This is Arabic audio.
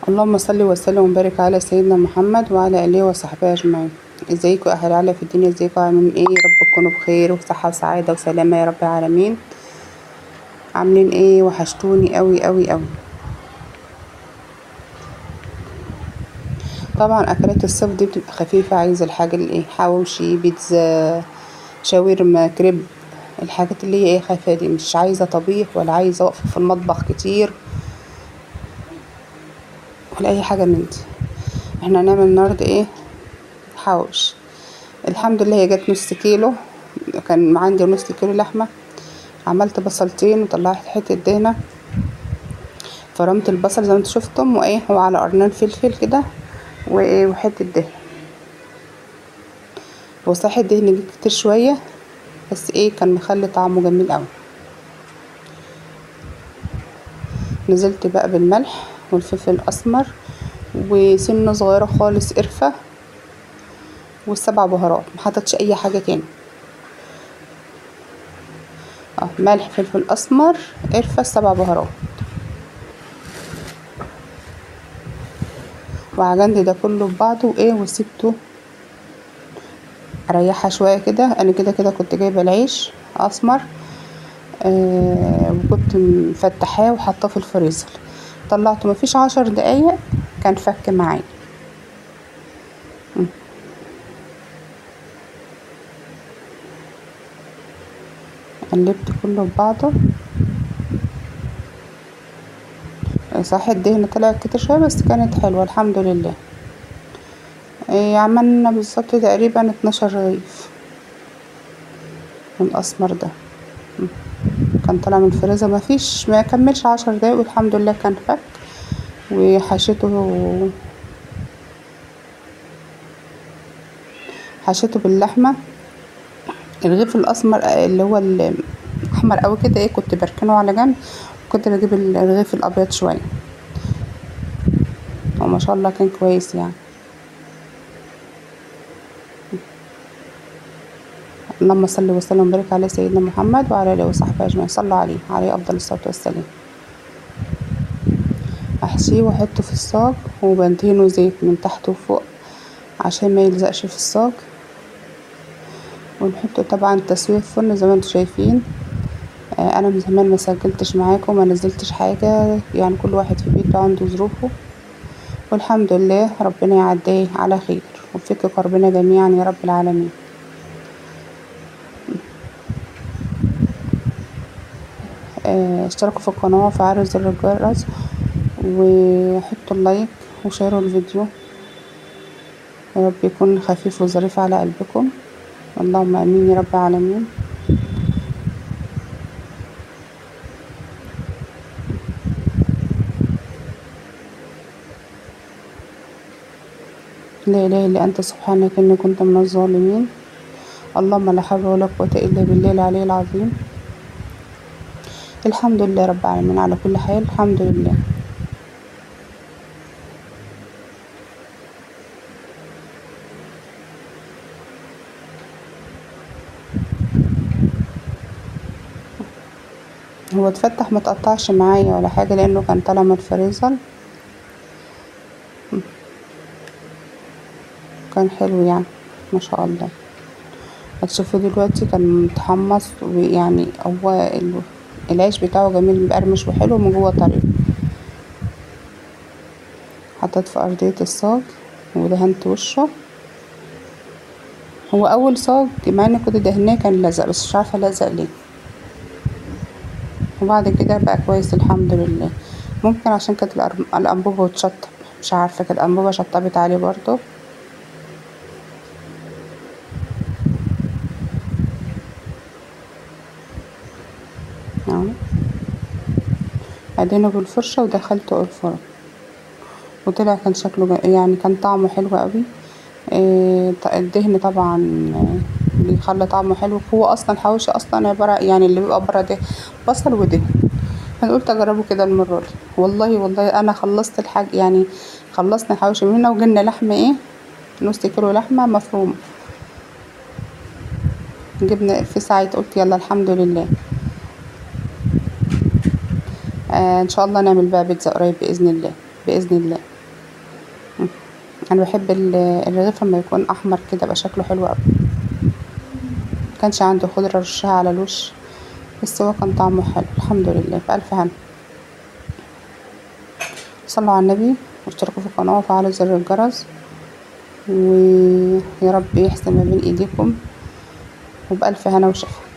اللهم صل وسلم وبارك على سيدنا محمد وعلى اله وصحبه اجمعين. ازيكم اهل العلا في الدنيا، ازيكم عاملين ايه؟ يا رب تكونوا بخير وصحه وسعاده وسلامه يا رب العالمين. عاملين ايه؟ وحشتوني قوي قوي قوي. طبعا اكلات الصيف دي بتبقى خفيفه، عايزه الحاجه اللي ايه، حواوشي، بيتزا، شاورما، كريب، الحاجات اللي هي ايه خفيفه دي، مش عايزه طبيخ ولا عايزه وقفه في المطبخ كتير ولا اي حاجه من دي. احنا هنعمل النهارده ايه؟ حواوشي. الحمد لله هي جت نص كيلو، كان عندي نص كيلو لحمه. عملت بصلتين وطلعت حته دهنه، فرمت البصل زي ما انتوا شفتم، وايه، وعلى قرنين فلفل كده، وايه، وحته دهن. وصحي الدهن جه كتير شويه، بس ايه، كان مخلي طعمه جميل قوي. نزلت بقى بالملح والفلفل الاسمر وسنه صغيره خالص قرفه والسبع بهارات، محطتش اي حاجه تاني. ملح، فلفل اسمر، قرفه، السبع بهارات. وعجنت ده كله ببعضه وايه، وسبته اريحها شويه كده. انا كده كده كنت جايبه العيش اسمر، وكنت مفتحاه وحطاه في الفريزر. طلعته مفيش 10 دقايق كان فك معايا. قلبت كله ببعضه. صح الدهن طلعت كتير شويه بس كانت حلوه الحمد لله. عملنا بالظبط تقريبا 12 رغيف من الاسمر ده. كان طالع من الفريزر مفيش، ما كملش 10 دقايق والحمد لله كان فك. حشيته باللحمه. الرغيف الاسمر اللي هو الاحمر قوي كده ايه، كنت بركنه على جنب، كنت بجيب الرغيف الابيض شويه، وما شاء الله كان كويس يعني. اللهم صل وسلم وبارك على سيدنا محمد وعلى اله وصحبه اجمعين. صلوا عليه افضل الصلاه والسلام. احشيه واحطه في الصاج وبدهنه زيت من تحت وفوق عشان ما يلزقش في الصاج. ونحطه طبعا تسويه في فرن زي ما انتم شايفين. انا من زمان ما سجلتش معاكم، ما نزلتش حاجه، يعني كل واحد في بيته عنده ظروفه، والحمد لله ربنا يعديه على خير ويفك كربنا جميعا يا رب العالمين. اشتركوا في القناه وفعلوا زر الجرس وحطوا اللايك وشيروا الفيديو، يا رب يكون خفيف وظريف على قلبكم، اللهم امين يا رب العالمين. لا اله الا انت سبحانك اني كنت من الظالمين. اللهم لا حول ولا قوه الا بالله العلي العظيم. الحمد لله رب العالمين على كل حال، الحمد لله. هو اتفتح متقطعش معايا ولا حاجه لانه كان طالع من الفريزر، كان حلو يعني ما شاء الله. هتشوفوا دلوقتي كان متحمص، ويعني هو العيش بتاعه جميل مقرمش وحلو من جوه طري. حطيت في ارضية الصاج ودهنت وشه. هو اول صاج مع اني كنت دهناه كان لزق، بس مش عارفه لزق ليه، وبعد كده بقى كويس الحمد لله. ممكن عشان كانت الانبوبه وتشطب، مش عارفه، كانت الانبوبه شطبت عليه برضو. اهو ادينه بالفرشه ودخلته الفرن، وطلع كان شكله يعني كان طعمه حلو قوي. الدهن طبعا بيخلي طعمه حلو. هو اصلا الحواوشي اصلا عباره يعني اللي بيبقى بره ده بصل ودهن، انا قلت اجربه كده المره دي. والله انا خلصت الحاجه يعني، خلصنا الحواوشي من هنا وجبنا لحمه ايه، نص كيلو لحمه مفرومه، جبنا في ساعه، قلت يلا الحمد لله. ان شاء الله نعمل بقى بيتزا قريب باذن الله، باذن الله. انا بحب الرغيف لما يكون احمر كده يبقى شكله حلو اوي. مكانش عندي خضرة رشها على الوش، بس هو كان طعمه حلو الحمد لله. بألف هنا. صلوا على النبي واشتركوا في القناة وفعلوا زر الجرس، ويا رب يحسن ما بين ايديكم، وبألف هنا وشفا.